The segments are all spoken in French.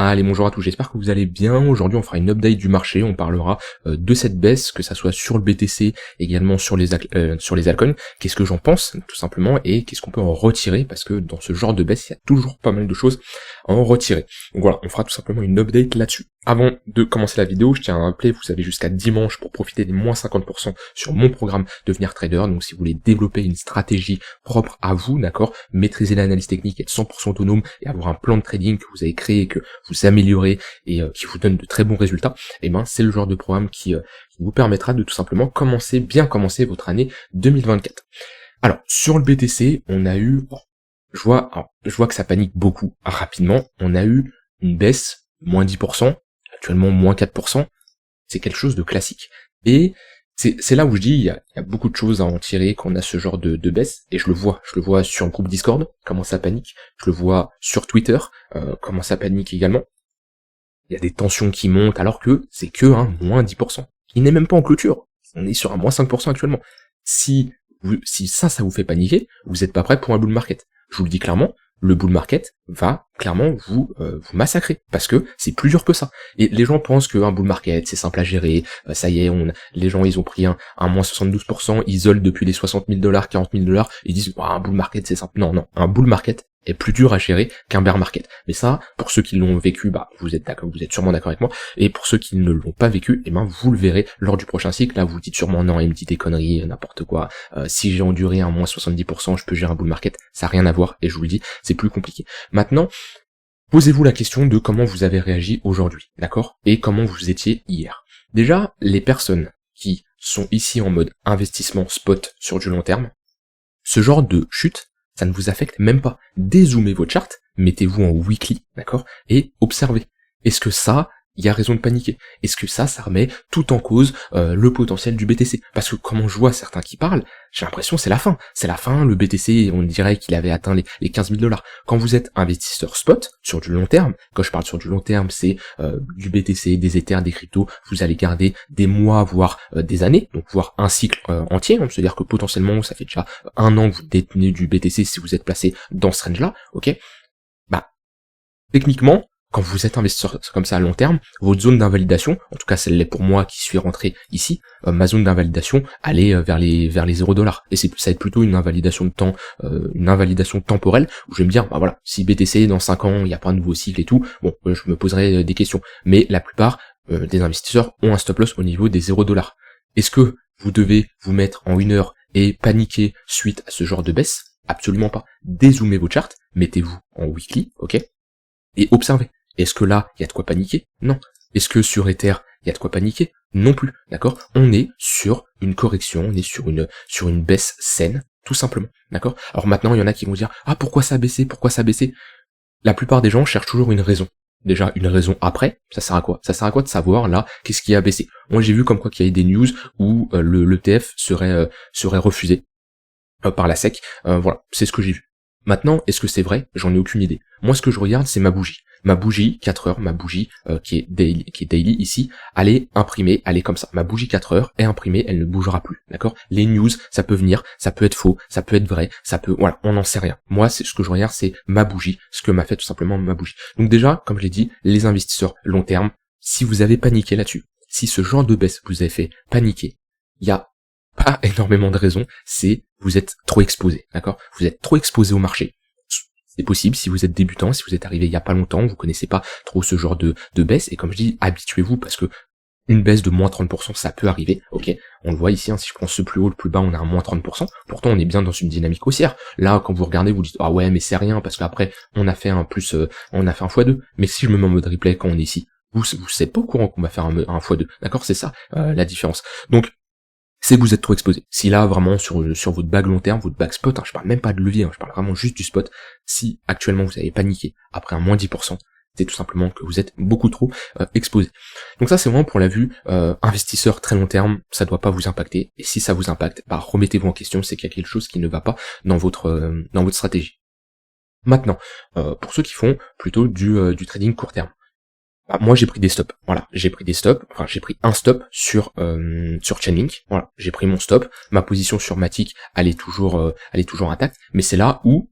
Allez, bonjour à tous, j'espère que vous allez bien. Aujourd'hui, on fera une update du marché, on parlera de cette baisse, que ça soit sur le BTC, également sur les altcoins. Qu'est-ce que j'en pense, tout simplement, et qu'est-ce qu'on peut en retirer, parce que dans ce genre de baisse, il y a toujours pas mal de choses à en retirer. Donc voilà, on fera tout simplement une update là-dessus. Avant de commencer la vidéo, je tiens à rappeler, vous avez jusqu'à dimanche pour profiter des moins 50% sur mon programme Devenir Trader. Donc si vous voulez développer une stratégie propre à vous, d'accord, maîtriser l'analyse technique, être 100% autonome et avoir un plan de trading que vous avez créé, que vous améliorez et qui vous donne de très bons résultats, et ben c'est le genre de programme qui vous permettra de tout simplement bien commencer votre année 2024. Alors sur le BTC, on a eu, je vois que ça panique beaucoup rapidement, on a eu une baisse moins 10%, actuellement moins 4%, c'est quelque chose de classique. Et c'est là où je dis, il y a beaucoup de choses à en tirer quand on a ce genre de baisse, et je le vois sur le groupe Discord, comment ça panique, je le vois sur Twitter, comment ça panique également. Il y a des tensions qui montent, alors que c'est que un moins 10%. Il n'est même pas en clôture, on est sur un moins 5% actuellement. Si ça vous fait paniquer, vous n'êtes pas prêt pour un bull market. Je vous le dis clairement, le bull market va clairement vous massacrer, parce que c'est plus dur que ça. Et les gens pensent qu'un bull market, c'est simple à gérer, ça y est, les gens ils ont pris un moins 72%, ils isolent depuis les 60 000 $, 40 000 $, ils disent, un bull market c'est simple. Non, un bull market est plus dur à gérer qu'un bear market. Mais ça, pour ceux qui l'ont vécu, vous êtes d'accord, vous êtes sûrement d'accord avec moi, et pour ceux qui ne l'ont pas vécu, vous le verrez lors du prochain cycle. Là, vous dites sûrement, non, il me dit des conneries, n'importe quoi, si j'ai enduré un moins 70%, je peux gérer un bull market. Ça n'a rien à voir, et je vous le dis, c'est plus compliqué. Maintenant, posez-vous la question de comment vous avez réagi aujourd'hui, d'accord? Et comment vous étiez hier. Déjà, les personnes qui sont ici en mode investissement spot sur du long terme, ce genre de chute, ça ne vous affecte même pas. Dézoomez votre chart, mettez-vous en weekly, d'accord? Et observez. Est-ce que ça, il y a raison de paniquer? Est-ce que ça remet tout en cause le potentiel du BTC? Parce que quand je vois certains qui parlent, j'ai l'impression c'est la fin. C'est la fin, le BTC, on dirait qu'il avait atteint les 15 000 $. Quand vous êtes investisseur spot, sur du long terme, quand je parle sur du long terme, c'est du BTC, des Ethers, des cryptos, vous allez garder des mois, voire des années, donc voire un cycle entier, c'est-à-dire que potentiellement, ça fait déjà un an que vous détenez du BTC si vous êtes placé dans ce range-là, ok? Techniquement, quand vous êtes investisseur comme ça à long terme, votre zone d'invalidation, en tout cas celle-là pour moi qui suis rentré ici, ma zone d'invalidation, elle est vers les 0 $. Et ça va être plutôt une invalidation de temps, une invalidation temporelle, où je vais me dire, voilà, si BTC dans 5 ans, il n'y a pas un nouveau cycle et tout, je me poserai des questions. Mais la plupart des investisseurs ont un stop loss au niveau des 0 $. Est-ce que vous devez vous mettre en 1 heure et paniquer suite à ce genre de baisse? Absolument pas. Dézoomez vos charts, mettez-vous en weekly, ok? Et observez. Est-ce que là, il y a de quoi paniquer? Non. Est-ce que sur Ether, il y a de quoi paniquer? Non plus. D'accord? On est sur une correction, on est sur une baisse saine, tout simplement. D'accord? Alors maintenant, il y en a qui vont dire, pourquoi ça a baissé? Pourquoi ça a baissé? La plupart des gens cherchent toujours une raison. Déjà, une raison après, ça sert à quoi? Ça sert à quoi de savoir, là, qu'est-ce qui a baissé? Moi, j'ai vu comme quoi qu'il y avait des news où l'ETF serait refusé par la SEC. Voilà, c'est ce que j'ai vu. Maintenant, est-ce que c'est vrai? J'en ai aucune idée. Moi, ce que je regarde, c'est ma bougie. Ma bougie, 4 heures, ma bougie qui est daily ici, elle est imprimée, elle est comme ça. Ma bougie 4 heures est imprimée, elle ne bougera plus, d'accord? Les news, ça peut venir, ça peut être faux, ça peut être vrai, voilà, on n'en sait rien. Moi, c'est ce que je regarde, c'est ma bougie, ce que m'a fait tout simplement ma bougie. Donc déjà, comme je l'ai dit, les investisseurs long terme, si vous avez paniqué là-dessus, si ce genre de baisse vous avez fait paniquer, il y a pas énormément de raisons, c'est vous êtes trop exposé, d'accord? Vous êtes trop exposé au marché. C'est possible si vous êtes débutant, si vous êtes arrivé il y a pas longtemps, vous connaissez pas trop ce genre de baisse, et comme je dis, habituez-vous, parce que une baisse de moins 30%, ça peut arriver, ok? On le voit ici, si je prends ce plus haut, le plus bas, on a un moins 30%, pourtant on est bien dans une dynamique haussière. Là, quand vous regardez, vous dites, ouais, mais c'est rien, parce qu'après, on a fait un x2, mais si je me mets en mode replay quand on est ici, vous savez pas au courant qu'on va faire un x2, d'accord? C'est ça, la différence. Donc, c'est que vous êtes trop exposé. Si là, vraiment, sur votre bague long terme, votre bague spot, je parle même pas de levier, je parle vraiment juste du spot, si actuellement vous avez paniqué après un moins 10%, c'est tout simplement que vous êtes beaucoup trop exposé. Donc ça, c'est vraiment pour la vue investisseur très long terme, ça doit pas vous impacter, et si ça vous impacte, remettez-vous en question, c'est qu'il y a quelque chose qui ne va pas dans votre stratégie. Maintenant, pour ceux qui font plutôt du trading court terme, moi j'ai pris des stops, voilà, j'ai pris un stop sur Chainlink, voilà, j'ai pris mon stop, ma position sur Matic, elle est toujours intacte, mais c'est là où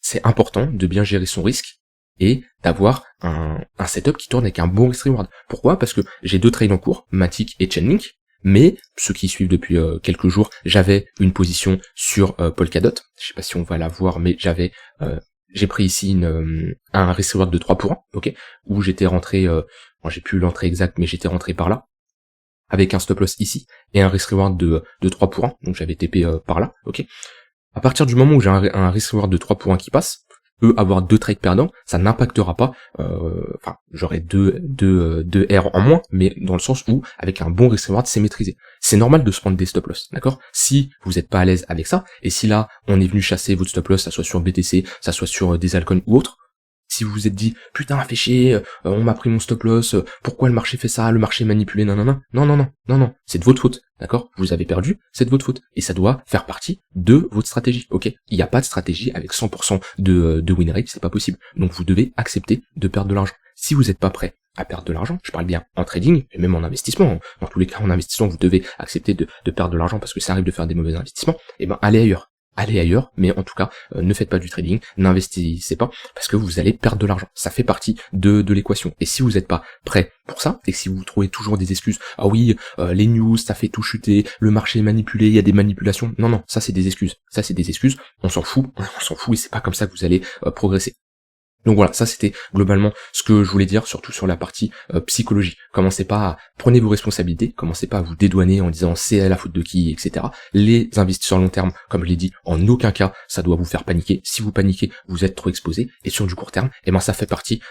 c'est important de bien gérer son risque et d'avoir un setup qui tourne avec un bon risk reward. Pourquoi? Parce que j'ai 2 trades en cours, Matic et Chainlink, mais ceux qui suivent depuis quelques jours, j'avais une position sur Polkadot. Je sais pas si on va la voir, mais j'ai pris ici un risk reward de 3 pour 1, ok, où j'étais rentré, j'ai plus l'entrée exacte, mais j'étais rentré par là, avec un stop loss ici, et un risk reward de 3 pour 1, donc j'avais TP par là, ok. À partir du moment où j'ai un risk reward de 3 pour 1 qui passe, avoir 2 trades perdants, ça n'impactera pas, j'aurai deux R en moins, mais dans le sens où, avec un bon risk reward, c'est maîtrisé. C'est normal de se prendre des stop loss, d'accord? Si vous n'êtes pas à l'aise avec ça, et si là, on est venu chasser votre stop loss, ça soit sur BTC, ça soit sur des altcoins ou autre, si vous vous êtes dit, putain, fait chier, on m'a pris mon stop loss, pourquoi le marché fait ça, le marché est manipulé, non, c'est de votre faute, d'accord? Vous avez perdu, c'est de votre faute. Et ça doit faire partie de votre stratégie, ok? Il n'y a pas de stratégie avec 100% de win rate, c'est pas possible. Donc vous devez accepter de perdre de l'argent. Si vous n'êtes pas prêt à perdre de l'argent, je parle bien en trading, et même en investissement, dans tous les cas en investissement, vous devez accepter de perdre de l'argent parce que ça arrive de faire des mauvais investissements, et ben allez ailleurs. Allez ailleurs, mais en tout cas, ne faites pas du trading, n'investissez pas, parce que vous allez perdre de l'argent. Ça fait partie de l'équation. Et si vous n'êtes pas prêt pour ça, et que si vous trouvez toujours des excuses, ah oui, les news, ça fait tout chuter, le marché est manipulé, il y a des manipulations, non, ça c'est des excuses. Ça c'est des excuses, on s'en fout, et c'est pas comme ça que vous allez progresser. Donc voilà, ça c'était globalement ce que je voulais dire, surtout sur la partie psychologie. Commencez pas à prenez vos responsabilités, commencez pas à vous dédouaner en disant c'est la faute de qui, etc. Les investisseurs long terme, comme je l'ai dit, en aucun cas ça doit vous faire paniquer. Si vous paniquez, vous êtes trop exposé. Et sur du court terme, eh ben ça fait partie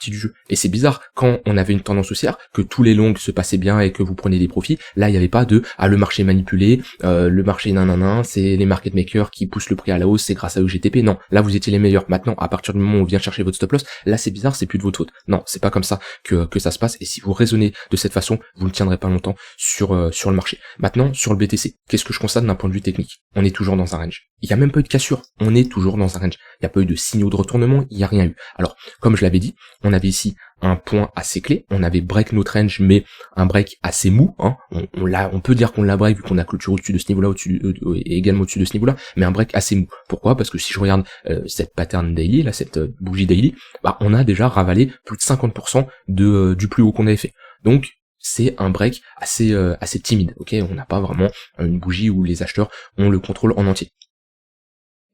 du jeu. Et c'est bizarre, quand on avait une tendance haussière, que tous les longs se passaient bien et que vous prenez des profits, là il n'y avait pas de le marché manipulé, le marché c'est les market makers qui poussent le prix à la hausse, c'est grâce à eux GTP. Non, là vous étiez les meilleurs. Maintenant, à partir du moment où on vient chercher votre stop loss, là c'est bizarre, c'est plus de votre faute. Non, c'est pas comme ça que ça se passe, et si vous raisonnez de cette façon, vous ne tiendrez pas longtemps sur le marché. Maintenant, sur le BTC, qu'est-ce que je constate d'un point de vue technique? On est toujours dans un range. Il n'y a même pas eu de cassure, on est toujours dans un range. Il n'y a pas eu de signaux de retournement, il n'y a rien eu. Alors, comme je l'avais dit, on avait ici un point assez clé, on avait break notre range, mais un break assez mou, hein. On peut dire qu'on l'a break vu qu'on a clôturé au-dessus de ce niveau-là, et également au-dessus de ce niveau-là, mais un break assez mou. Pourquoi? Parce que si je regarde cette pattern daily, là, cette bougie daily, on a déjà ravalé plus de 50% du plus haut qu'on avait fait. Donc c'est un break assez timide, ok? On n'a pas vraiment une bougie où les acheteurs ont le contrôle en entier.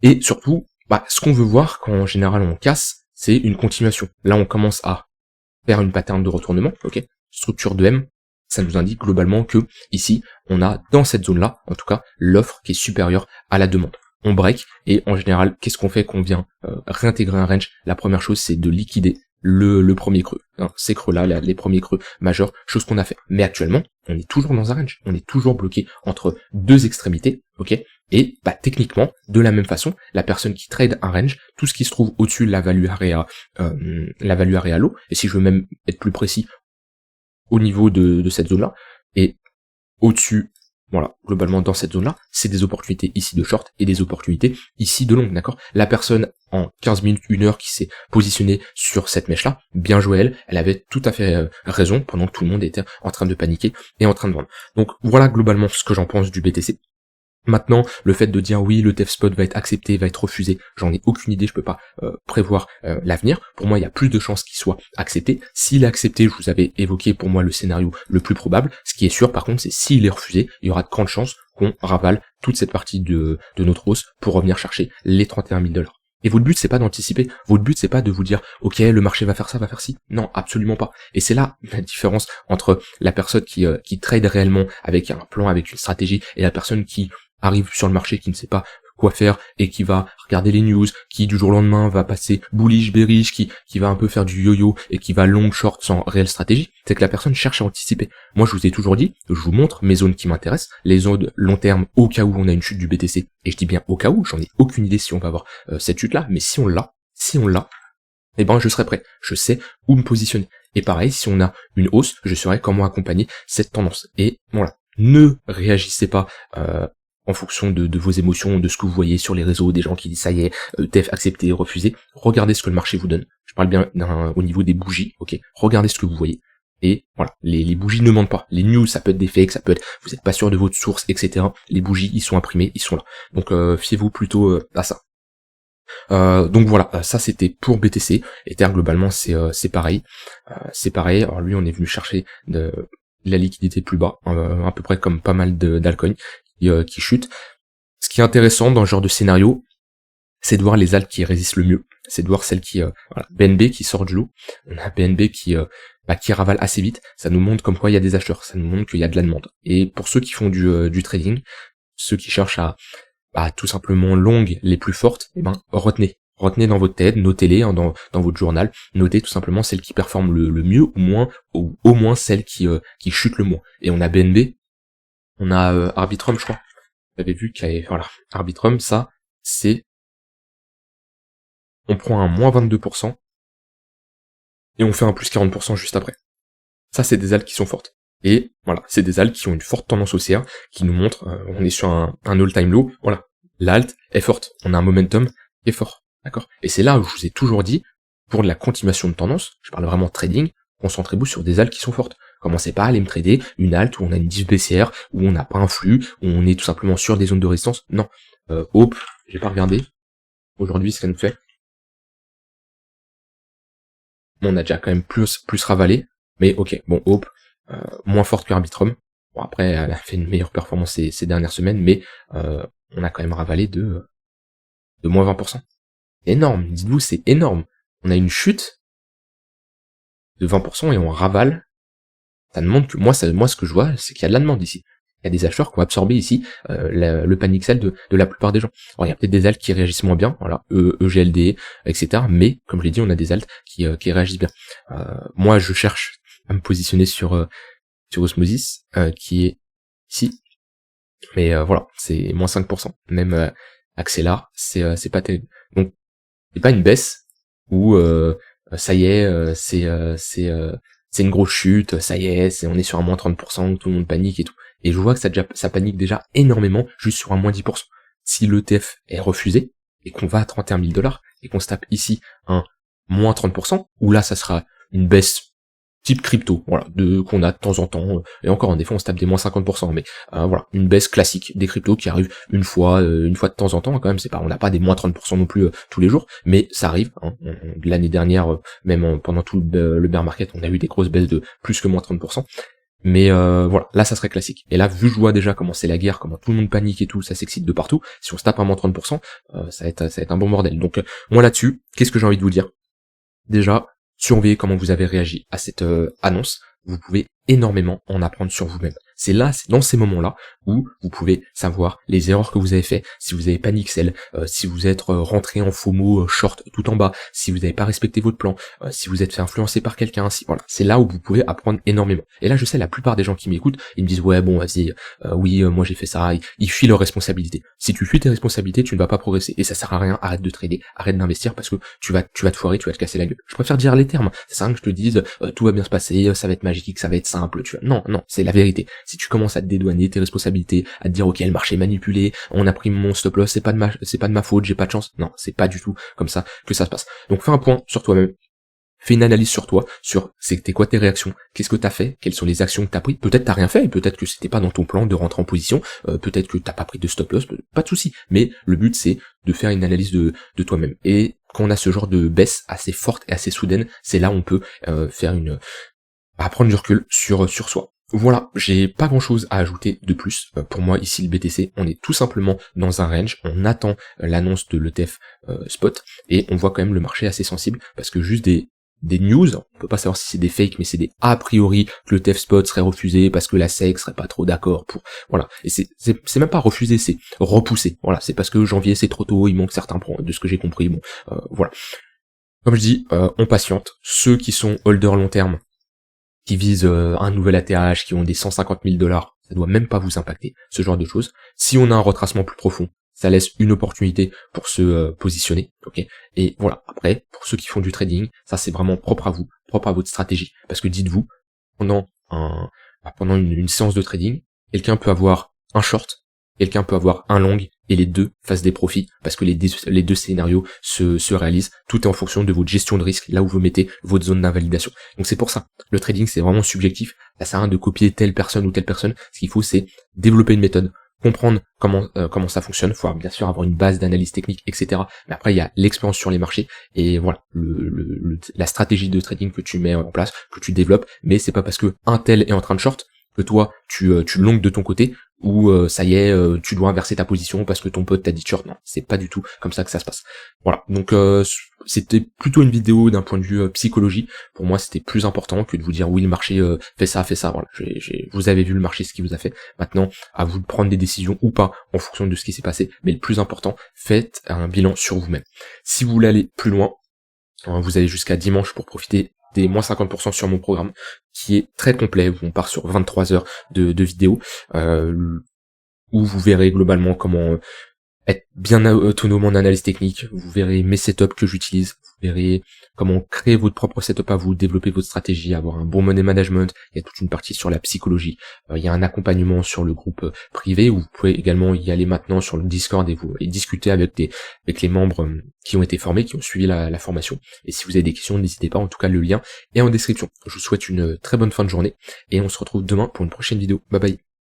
Et surtout, ce qu'on veut voir quand en général on casse, c'est une continuation. Là on commence à faire une pattern de retournement, ok? Structure de M, ça nous indique globalement que ici, on a dans cette zone-là, en tout cas, l'offre qui est supérieure à la demande. On break, et en général, qu'est-ce qu'on fait quand on vient réintégrer un range? La première chose, c'est de liquider le premier creux, hein, ces creux-là, les premiers creux majeurs, chose qu'on a fait. Mais actuellement, on est toujours dans un range, on est toujours bloqué entre deux extrémités, ok? Et techniquement, de la même façon, la personne qui trade un range, tout ce qui se trouve au-dessus de la value area low, et si je veux même être plus précis, au niveau de cette zone-là, et au-dessus, voilà, globalement dans cette zone-là, c'est des opportunités ici de short et des opportunités ici de long, d'accord? La personne en 15 minutes, 1 heure qui s'est positionnée sur cette mèche-là, bien joué elle avait tout à fait raison pendant que tout le monde était en train de paniquer et en train de vendre. Donc voilà globalement ce que j'en pense du BTC. Maintenant, le fait de dire oui, le TF spot va être accepté, va être refusé, j'en ai aucune idée, je peux pas prévoir l'avenir. Pour moi, il y a plus de chances qu'il soit accepté. S'il est accepté, je vous avais évoqué pour moi le scénario le plus probable. Ce qui est sûr, par contre, c'est s'il est refusé, il y aura de grandes chances qu'on ravale toute cette partie de notre hausse pour revenir chercher les 31 000 $. Et votre but, c'est pas d'anticiper. Votre but, c'est pas de vous dire, ok, le marché va faire ça, va faire ci. Non, absolument pas. Et c'est là la différence entre la personne qui trade réellement avec un plan, avec une stratégie, et la personne qui arrive sur le marché, qui ne sait pas quoi faire et qui va regarder les news, qui du jour au lendemain va passer bullish, bearish, qui va un peu faire du yo-yo et qui va long, short sans réelle stratégie. C'est que la personne cherche à anticiper. Moi, je vous ai toujours dit, je vous montre mes zones qui m'intéressent, les zones long terme au cas où on a une chute du BTC. Et je dis bien au cas où, j'en ai aucune idée si on va avoir cette chute-là, mais si on l'a, eh ben je serai prêt. Je sais où me positionner. Et pareil, si on a une hausse, je saurai comment accompagner cette tendance. Et voilà. Ne réagissez pas en fonction de vos émotions, de ce que vous voyez sur les réseaux, des gens qui disent ça y est, TF accepté, refusé. Regardez ce que le marché vous donne. Je parle bien au niveau des bougies, ok. Regardez ce que vous voyez. Et voilà, les bougies ne mentent pas. Les news, ça peut être des fakes, ça peut être, vous n'êtes pas sûr de votre source, etc. Les bougies, ils sont imprimés, ils sont là. Donc fiez-vous plutôt à ça. Donc voilà, ça c'était pour BTC. Ether globalement c'est pareil. C'est pareil. Alors lui on est venu chercher de la liquidité plus bas, à peu près comme pas mal d'altcoins qui chutent. Ce qui est intéressant dans ce genre de scénario, c'est de voir les alts qui résistent le mieux. C'est de voir celles qui... voilà, BNB qui sort de l'eau. On a BNB qui ravale assez vite. Ça nous montre comme quoi il y a des acheteurs. Ça nous montre qu'il y a de la demande. Et pour ceux qui font du trading, ceux qui cherchent à tout simplement longues les plus fortes, eh ben retenez dans votre tête, notez-les dans votre journal, notez tout simplement celles qui performent le mieux ou au moins celles qui chutent le moins. Et on a BNB, on a Arbitrum, je crois. Vous avez vu qu'il y avait, voilà, Arbitrum, ça c'est, on prend un moins 22% et on fait un plus 40% juste après. Ça c'est des alts qui sont fortes. Et voilà, c'est des alts qui ont une forte tendance haussière, qui nous montrent, on est sur un all-time low, voilà, l'alt est forte, on a un momentum qui est fort, d'accord. Et c'est là où je vous ai toujours dit, pour de la continuation de tendance, je parle vraiment de trading, concentrez-vous sur des alts qui sont fortes. Commencez pas à aller me trader une alt où on a une diff baissière, où on n'a pas un flux, où on est tout simplement sur des zones de résistance, non. Hope, j'ai pas regardé, aujourd'hui ce qu'elle nous fait. Bon, on a déjà quand même plus ravalé, mais ok, bon, Hope, moins forte que Arbitrum. Bon, après, elle a fait une meilleure performance ces dernières semaines, mais on a quand même ravalé de moins 20%. C'est énorme, dites-vous, c'est énorme. On a une chute de 20% et on ravale. Ça demande que moi ce que je vois, c'est qu'il y a de la demande ici. Il y a des acheteurs qui ont absorbé ici le panic sell de la plupart des gens. Alors il y a peut-être des alts qui réagissent moins bien, voilà, EGLD, etc. Mais comme je l'ai dit, on a des alts qui réagissent bien. Moi je cherche à me positionner sur Osmosis, qui est ici. Mais voilà, c'est moins 5%. Même Axelar, c'est pas terrible. Donc c'est pas une baisse où ça y est, c'est une grosse chute, ça y est, on est sur un moins 30%, où tout le monde panique et tout. Et je vois que ça panique déjà énormément juste sur un moins 10%. Si l'ETF est refusé, et qu'on va à 31 000 $, et qu'on se tape ici un moins 30%, où là ça sera une baisse type crypto, voilà, qu'on a de temps en temps, et encore des fois on se tape des moins 50%, mais voilà, une baisse classique des cryptos qui arrive une fois de temps en temps, quand même, c'est pas, on n'a pas des moins 30% non plus tous les jours, mais ça arrive, hein. L'année dernière, même pendant tout le bear market, on a eu des grosses baisses de plus que moins 30%, mais voilà, là ça serait classique. Et là, vu que je vois déjà comment c'est la guerre, comment tout le monde panique et tout, ça s'excite de partout, si on se tape un moins 30%, ça va être un bon bordel. Donc moi là-dessus, qu'est-ce que j'ai envie de vous dire? Déjà, surveillez comment vous avez réagi à cette annonce, vous pouvez énormément en apprendre sur vous-même. C'est dans ces moments-là où vous pouvez savoir les erreurs que vous avez fait, si vous avez panic sell, si vous êtes rentré en FOMO short tout en bas, si vous n'avez pas respecté votre plan, si vous êtes fait influencer par quelqu'un, voilà, c'est là où vous pouvez apprendre énormément. Et là, je sais, la plupart des gens qui m'écoutent, ils me disent ouais bon vas-y, oui moi j'ai fait ça, ils fuient leurs responsabilités. Si tu fuis tes responsabilités, tu ne vas pas progresser et ça sert à rien. Arrête de trader, arrête d'investir parce que tu vas te foirer, tu vas te casser la gueule. Je préfère dire les termes. Ça sert à rien que je te dise tout va bien se passer, ça va être magique, ça va être simple. Non, c'est la vérité. Si tu commences à te dédouaner tes responsabilités, à te dire ok le marché est manipulé, on a pris mon stop loss, c'est pas de ma faute, j'ai pas de chance. Non, c'est pas du tout comme ça que ça se passe. Donc fais un point sur toi-même. Fais une analyse sur toi, sur c'était quoi tes réactions, qu'est-ce que t'as fait, quelles sont les actions que t'as pris. Peut-être t'as rien fait, et peut-être que c'était pas dans ton plan de rentrer en position, peut-être que t'as pas pris de stop loss, pas de souci. Mais le but c'est de faire une analyse de toi-même. Et quand on a ce genre de baisse assez forte et assez soudaine, c'est là où on peut prendre du recul sur soi. Voilà, j'ai pas grand chose à ajouter de plus. Pour moi, ici, le BTC, on est tout simplement dans un range, on attend l'annonce de l'ETF spot, et on voit quand même le marché assez sensible, parce que juste des news, on peut pas savoir si c'est des fakes, mais c'est des a priori que l'ETF spot serait refusé parce que la SEC serait pas trop d'accord pour, voilà. Et c'est même pas refusé, c'est repoussé. Voilà, c'est parce que janvier c'est trop tôt, il manque certains points, de ce que j'ai compris, bon, voilà. Comme je dis, on patiente. Ceux qui sont holders long terme, qui visent un nouvel ATH, qui ont des 150 000 $, ça doit même pas vous impacter, ce genre de choses. Si on a un retracement plus profond, ça laisse une opportunité pour se positionner, ok. Et voilà, après, pour ceux qui font du trading, ça c'est vraiment propre à vous, propre à votre stratégie. Parce que dites-vous, pendant une séance de trading, quelqu'un peut avoir un short, quelqu'un peut avoir un long, et les deux fassent des profits, parce que les deux scénarios se réalisent. Tout est en fonction de votre gestion de risque, là où vous mettez votre zone d'invalidation. Donc c'est pour ça, le trading c'est vraiment subjectif, ça sert à rien de copier telle personne ou telle personne, ce qu'il faut c'est développer une méthode, comprendre comment ça fonctionne, faut bien sûr avoir une base d'analyse technique, etc. Mais après il y a l'expérience sur les marchés et voilà la stratégie de trading que tu mets en place, que tu développes. Mais c'est pas parce que un tel est en train de short que toi tu longues de ton côté ou ça y est tu dois inverser ta position parce que ton pote t'a dit short. Non, c'est pas du tout comme ça que ça se passe. Voilà, donc c'était plutôt une vidéo d'un point de vue psychologie. Pour moi c'était plus important que de vous dire oui le marché fait ça. Voilà, vous avez vu le marché ce qu'il vous a fait. Maintenant à vous de prendre des décisions ou pas en fonction de ce qui s'est passé, mais le plus important, faites un bilan sur vous-même. Si vous voulez aller plus loin, vous avez jusqu'à dimanche pour profiter des moins 50% sur mon programme, qui est très complet, où on part sur 23 heures de vidéos, où vous verrez globalement comment être bien autonome en analyse technique, vous verrez mes setups que j'utilise, vous verrez comment créer votre propre setup à vous, développer votre stratégie, avoir un bon money management, il y a toute une partie sur la psychologie, il y a un accompagnement sur le groupe privé, où vous pouvez également y aller maintenant sur le Discord et discuter avec les membres qui ont été formés, qui ont suivi la formation, et si vous avez des questions, n'hésitez pas, en tout cas le lien est en description. Je vous souhaite une très bonne fin de journée, et on se retrouve demain pour une prochaine vidéo, bye bye.